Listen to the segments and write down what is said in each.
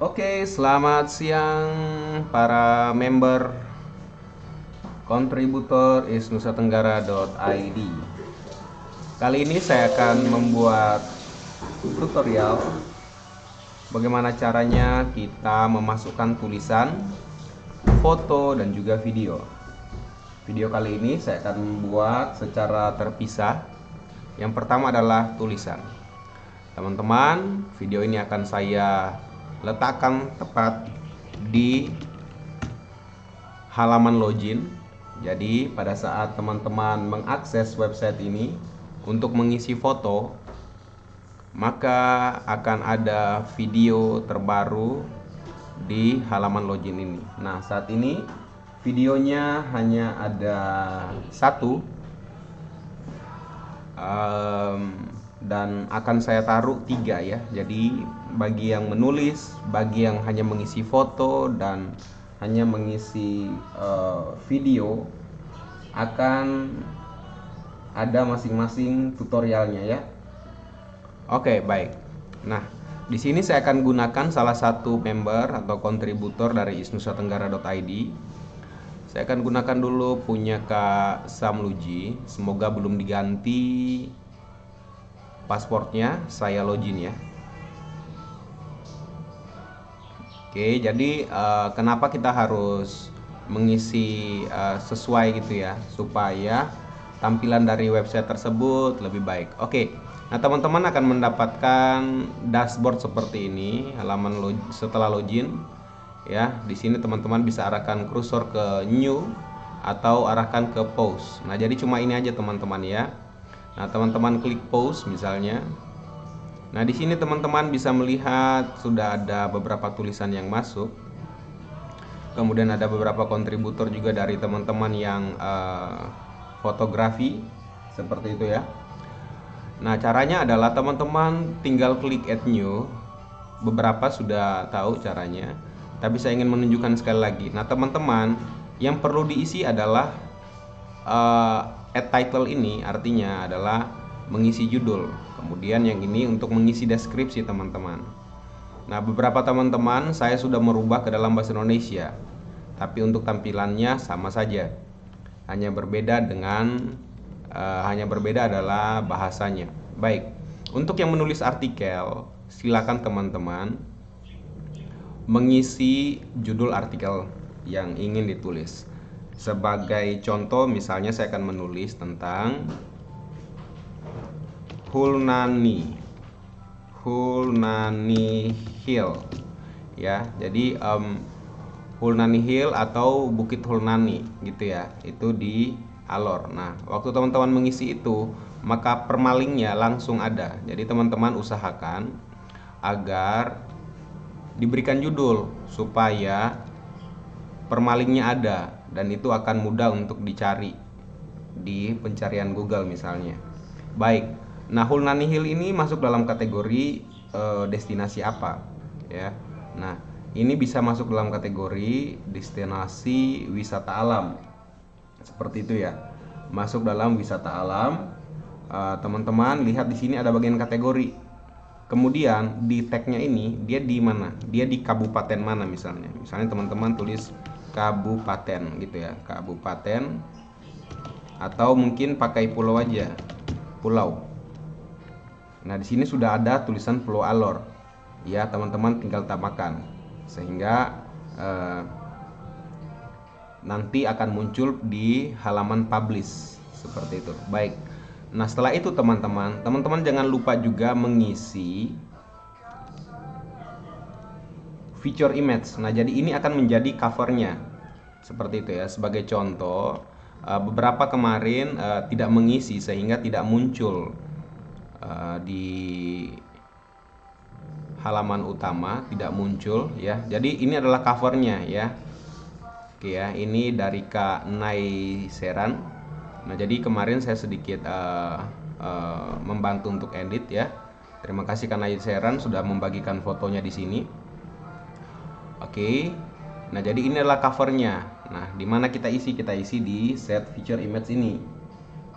Oke, selamat siang para member kontributor isnusatenggara.id. Kali ini saya akan membuat tutorial bagaimana caranya kita memasukkan tulisan, foto, dan juga video. Video kali ini saya akan membuat secara terpisah. Yang pertama adalah tulisan. Teman-teman, video ini akan saya letakkan tepat di halaman login. Jadi pada saat teman-teman mengakses website ini untuk mengisi foto, maka akan ada video terbaru di halaman login ini. Nah, saat ini videonya hanya ada satu, dan akan saya taruh 3 ya. Jadi bagi yang menulis, bagi yang hanya mengisi foto, dan hanya mengisi video, akan ada masing-masing tutorialnya ya. Oke, baik. Nah, di sini saya akan gunakan salah satu member atau kontributor dari isnusatenggara.id. Saya akan gunakan dulu punya Kak Samluji. Semoga belum diganti pasportnya. Saya login ya. Oke, jadi kenapa kita harus mengisi sesuai gitu ya, supaya tampilan dari website tersebut lebih baik. Oke, nah teman-teman akan mendapatkan dashboard seperti ini halaman setelah login. Ya, di sini teman-teman bisa arahkan kursor ke new atau arahkan ke pause. Nah, jadi cuma ini aja teman-teman ya. Nah, teman-teman klik pause misalnya. Nah, di sini teman-teman bisa melihat sudah ada beberapa tulisan yang masuk. Kemudian ada beberapa kontributor juga dari teman-teman yang fotografi seperti itu ya. Nah, caranya adalah teman-teman tinggal klik add new. Beberapa sudah tahu caranya, tapi saya ingin menunjukkan sekali lagi. Nah, teman-teman, yang perlu diisi adalah add title ini, artinya adalah mengisi judul. Kemudian yang ini untuk mengisi deskripsi teman-teman. Nah, beberapa teman-teman saya sudah merubah ke dalam bahasa Indonesia, tapi untuk tampilannya sama saja. Hanya berbeda adalah bahasanya. Baik, untuk yang menulis artikel, silakan teman-teman mengisi judul artikel yang ingin ditulis. Sebagai contoh, misalnya saya akan menulis tentang Hulnani Hill ya. Jadi Hulnani Hill atau Bukit Hulnani gitu ya, itu di Alor. Nah, waktu teman-teman mengisi itu, maka permalingnya langsung ada. Jadi teman-teman usahakan agar diberikan judul supaya permalingnya ada, dan itu akan mudah untuk dicari di pencarian Google misalnya. Baik, nah Hulnani Hill ini masuk dalam kategori destinasi apa ya. Nah, ini bisa masuk dalam kategori destinasi wisata alam seperti itu ya, masuk dalam wisata alam. Teman-teman lihat di sini ada bagian kategori. Kemudian di tagnya ini dia di mana? Dia di kabupaten mana misalnya? Misalnya teman-teman tulis kabupaten gitu ya, kabupaten, atau mungkin pakai pulau aja, pulau. Nah, di sini sudah ada tulisan Pulau Alor. Ya, teman-teman tinggal tambahkan sehingga nanti akan muncul di halaman publish seperti itu. Baik. Nah, setelah itu teman-teman jangan lupa juga mengisi feature image. Nah, jadi ini akan menjadi covernya seperti itu ya. Sebagai contoh, beberapa kemarin tidak mengisi sehingga tidak muncul di halaman utama, tidak muncul ya. Jadi ini adalah covernya ya. Oke ya, ini dari Kak Nai Seran. Nah, jadi kemarin saya sedikit membantu untuk edit ya. Terima kasih Kak Nai Seran sudah membagikan fotonya di sini. Oke. Nah, jadi ini adalah covernya. Nah, di mana kita isi? Kita isi di set feature image ini.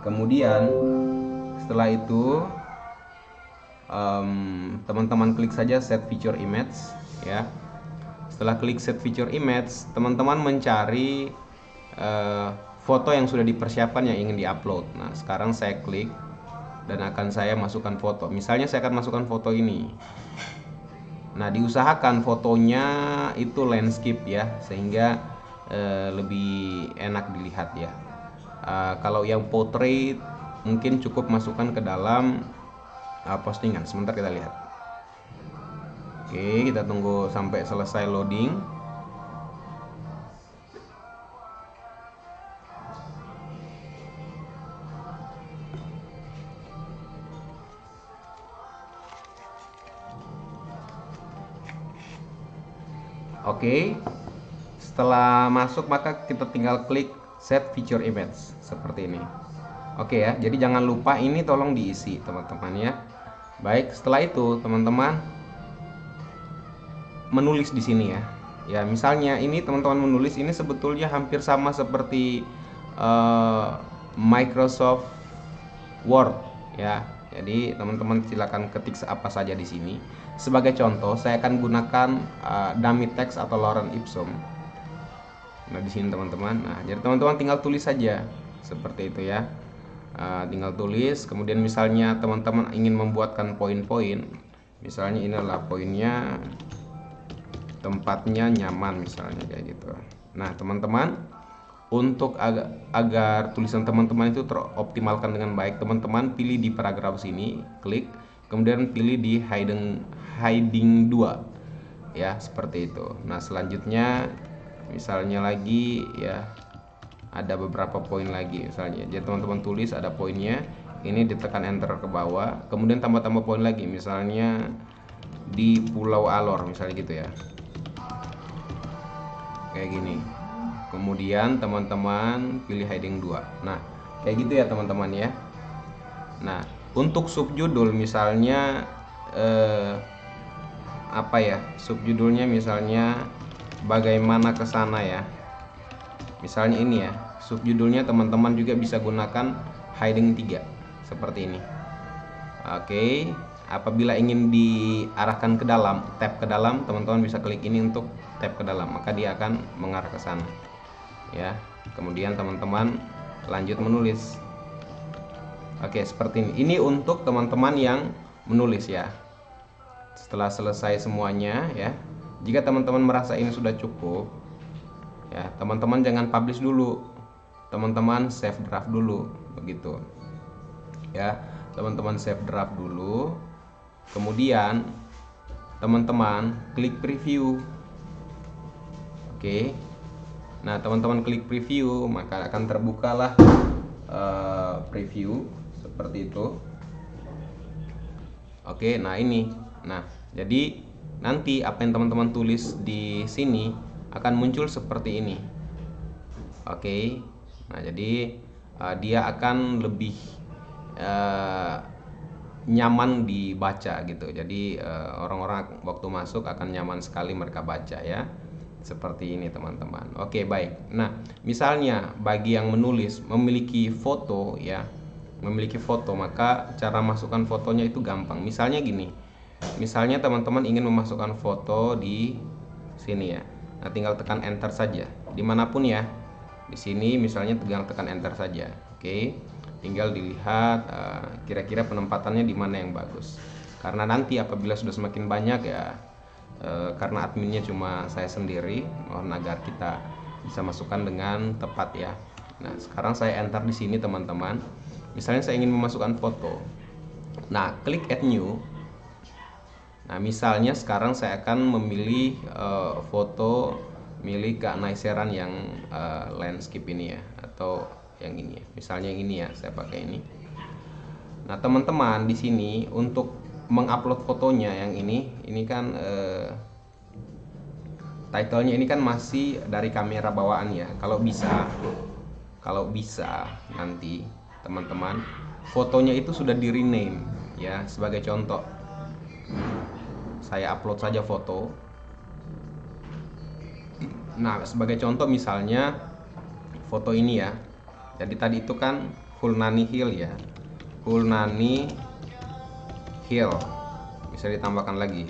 Kemudian setelah itu teman-teman klik saja set feature image ya. Setelah klik set feature image, teman-teman mencari foto yang sudah dipersiapkan yang ingin diupload. Nah, sekarang saya klik dan akan saya masukkan foto. Misalnya saya akan masukkan foto ini. Nah, diusahakan fotonya itu landscape ya, sehingga lebih enak dilihat ya. Kalau yang portrait mungkin cukup masukkan ke dalam postingan. Sebentar kita lihat. Oke, kita tunggu sampai selesai loading. Oke, setelah masuk maka kita tinggal klik set feature image seperti ini. Oke ya, jadi jangan lupa ini tolong diisi teman-teman ya. Baik, setelah itu teman-teman menulis di sini ya. Ya, misalnya ini teman-teman menulis ini sebetulnya hampir sama seperti Microsoft Word ya. Jadi teman-teman silakan ketik apa saja di sini. Sebagai contoh, saya akan gunakan dummy text atau lorem ipsum. Nah, di sini teman-teman. Nah, jadi teman-teman tinggal tulis saja seperti itu ya. Tinggal tulis. Kemudian misalnya teman-teman ingin membuatkan poin-poin. Misalnya ini adalah poinnya, tempatnya nyaman misalnya kayak gitu. Nah, teman-teman, untuk agar tulisan teman-teman itu teroptimalkan dengan baik, teman-teman pilih di paragraf sini, klik, kemudian pilih di heading 2 ya, seperti itu. Nah, selanjutnya misalnya lagi ya, ada beberapa poin lagi misalnya. Jadi teman-teman tulis ada poinnya, ini ditekan enter ke bawah, kemudian tambah-tambah poin lagi, misalnya di Pulau Alor misalnya gitu ya, kayak gini. Kemudian teman-teman pilih heading 2. Nah, kayak gitu ya teman-teman ya. Nah, untuk subjudul misalnya apa ya? Subjudulnya misalnya bagaimana kesana ya. Misalnya ini ya. Subjudulnya teman-teman juga bisa gunakan heading 3 seperti ini. Oke, apabila ingin diarahkan ke dalam, tab ke dalam, teman-teman bisa klik ini untuk tab ke dalam, maka dia akan mengarah ke sana. Ya, kemudian teman-teman lanjut menulis. Oke, seperti ini. Ini untuk teman-teman yang menulis ya. Setelah selesai semuanya ya, jika teman-teman merasa ini sudah cukup ya, teman-teman jangan publish dulu, teman-teman save draft dulu begitu ya. Teman-teman save draft dulu, kemudian teman-teman klik preview. Oke. Nah, teman-teman klik preview, maka akan terbukalah preview seperti itu. Oke, nah ini. Nah, jadi nanti apa yang teman-teman tulis di sini akan muncul seperti ini. Oke. Nah, jadi dia akan lebih nyaman dibaca gitu. Jadi orang-orang waktu masuk akan nyaman sekali mereka baca ya. Seperti ini teman-teman. Oke, baik. Nah, misalnya bagi yang menulis memiliki foto ya, memiliki foto, maka cara masukkan fotonya itu gampang. Misalnya gini, misalnya teman-teman ingin memasukkan foto di sini ya. Nah, tinggal tekan enter saja dimanapun ya. Di sini misalnya tinggal tekan enter saja. Oke, tinggal dilihat kira-kira penempatannya di mana yang bagus. Karena nanti apabila sudah semakin banyak ya, karena adminnya cuma saya sendiri, mohon agar kita bisa masukkan dengan tepat ya. Nah, sekarang saya enter di sini teman-teman. Misalnya saya ingin memasukkan foto. Nah, klik add new. Nah, misalnya sekarang saya akan memilih foto milik Kak Naiseran yang landscape ini ya, atau yang ini ya. Misalnya yang ini ya, saya pakai ini. Nah, teman-teman di sini untuk mengupload fotonya yang ini kan titlenya ini kan masih dari kamera bawaan ya. Kalau bisa nanti teman-teman fotonya itu sudah di rename ya. Sebagai contoh, saya upload saja foto. Nah, sebagai contoh misalnya foto ini ya. Jadi tadi itu kan Hulnani Hill ya, Hulnani Hill, bisa ditambahkan lagi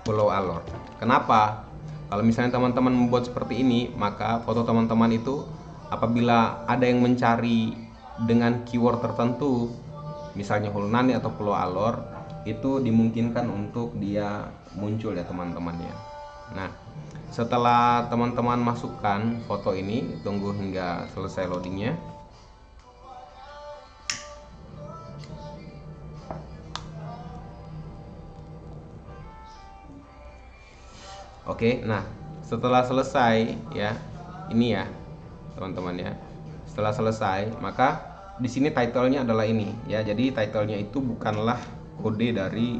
Pulau Alor. Kenapa? Kalau misalnya teman-teman membuat seperti ini, maka foto teman-teman itu apabila ada yang mencari dengan keyword tertentu, misalnya Hulnani atau Pulau Alor, itu dimungkinkan untuk dia muncul ya teman-teman ya. Nah, setelah teman-teman masukkan foto ini, tunggu hingga selesai loadingnya. Oke, nah setelah selesai ya, ini ya teman-teman ya. Setelah selesai, maka di sini title-nya adalah ini ya. Jadi title-nya itu bukanlah kode dari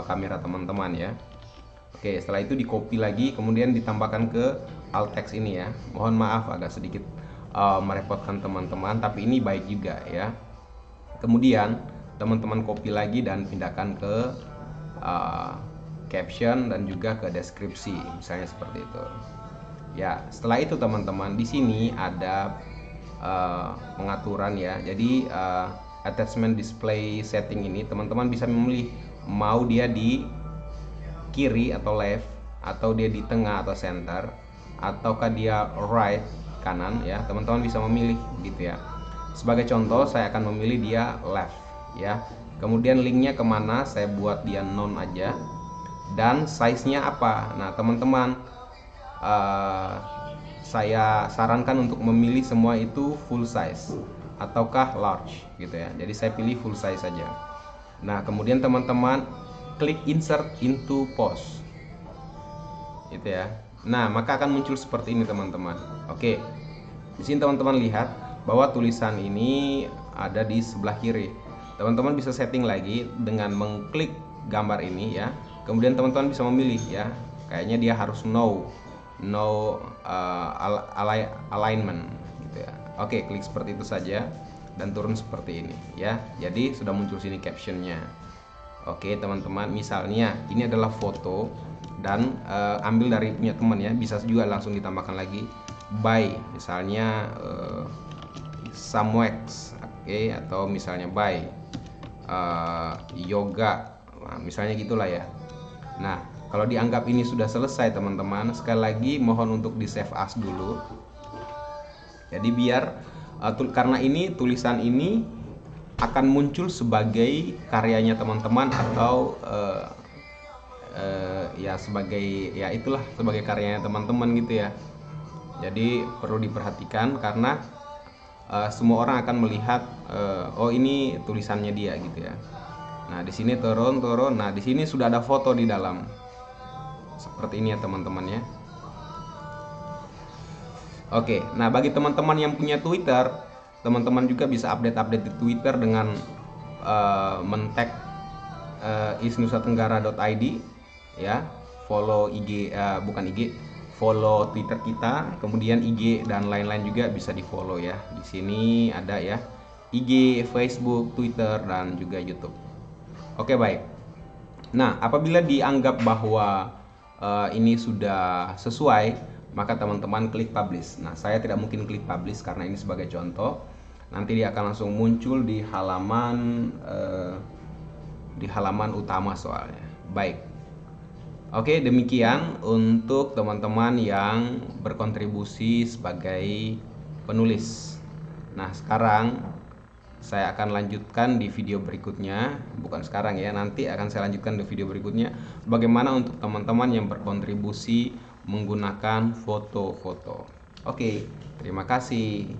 kamera teman-teman ya. Oke, setelah itu di copy lagi, kemudian ditambahkan ke alt text ini ya. Mohon maaf agak sedikit merepotkan teman-teman, tapi ini baik juga ya. Kemudian teman-teman copy lagi dan pindahkan ke caption dan juga ke deskripsi, misalnya seperti itu. Ya, setelah itu teman-teman di sini ada pengaturan ya. Jadi attachment display setting ini teman-teman bisa memilih mau dia di kiri atau left, atau dia di tengah atau center, ataukah dia right kanan ya. Teman-teman bisa memilih gitu ya. Sebagai contoh saya akan memilih dia left ya. Kemudian linknya kemana, saya buat dia none aja. Dan size-nya apa? Nah teman-teman, saya sarankan untuk memilih semua itu full size ataukah large gitu ya. Jadi saya pilih full size saja. Nah kemudian teman-teman klik insert into post gitu ya. Nah maka akan muncul seperti ini teman-teman. Oke, di sini teman-teman lihat bahwa tulisan ini ada di sebelah kiri. Teman-teman bisa setting lagi dengan mengklik gambar ini ya. Kemudian teman-teman bisa memilih ya, kayaknya dia harus no alignment gitu ya. Oke, klik seperti itu saja dan turun seperti ini ya. Jadi sudah muncul sini captionnya. Oke teman-teman, misalnya ini adalah foto dan ambil dari punya teman ya, bisa juga langsung ditambahkan lagi by misalnya Samwex, oke, atau misalnya by yoga, nah, misalnya gitulah ya. Nah, kalau dianggap ini sudah selesai teman-teman, sekali lagi mohon untuk di save as dulu. Jadi biar karena ini tulisan ini akan muncul sebagai karyanya teman-teman atau ya sebagai ya itulah sebagai karyanya teman-teman gitu ya. Jadi perlu diperhatikan karena semua orang akan melihat oh ini tulisannya dia gitu ya. Nah di sini turun. Nah di sini sudah ada foto di dalam seperti ini ya teman-teman ya. Oke, nah bagi teman-teman yang punya Twitter, teman-teman juga bisa update di Twitter dengan men-tag isnusatenggara.id ya. Follow IG bukan IG, follow Twitter kita, kemudian IG dan lain-lain juga bisa di-follow ya. Di sini ada ya IG, Facebook, Twitter dan juga YouTube. Oke, baik. Nah, apabila dianggap bahwa ini sudah sesuai, maka teman-teman klik publish. Nah, saya tidak mungkin klik publish karena ini sebagai contoh. Nanti dia akan langsung muncul di halaman utama soalnya. Baik. Oke, demikian untuk teman-teman yang berkontribusi sebagai penulis. Nah, sekarang saya akan lanjutkan di video berikutnya, bukan sekarang ya, nanti akan saya lanjutkan di video berikutnya bagaimana untuk teman-teman yang berkontribusi menggunakan foto-foto. Oke, terima kasih.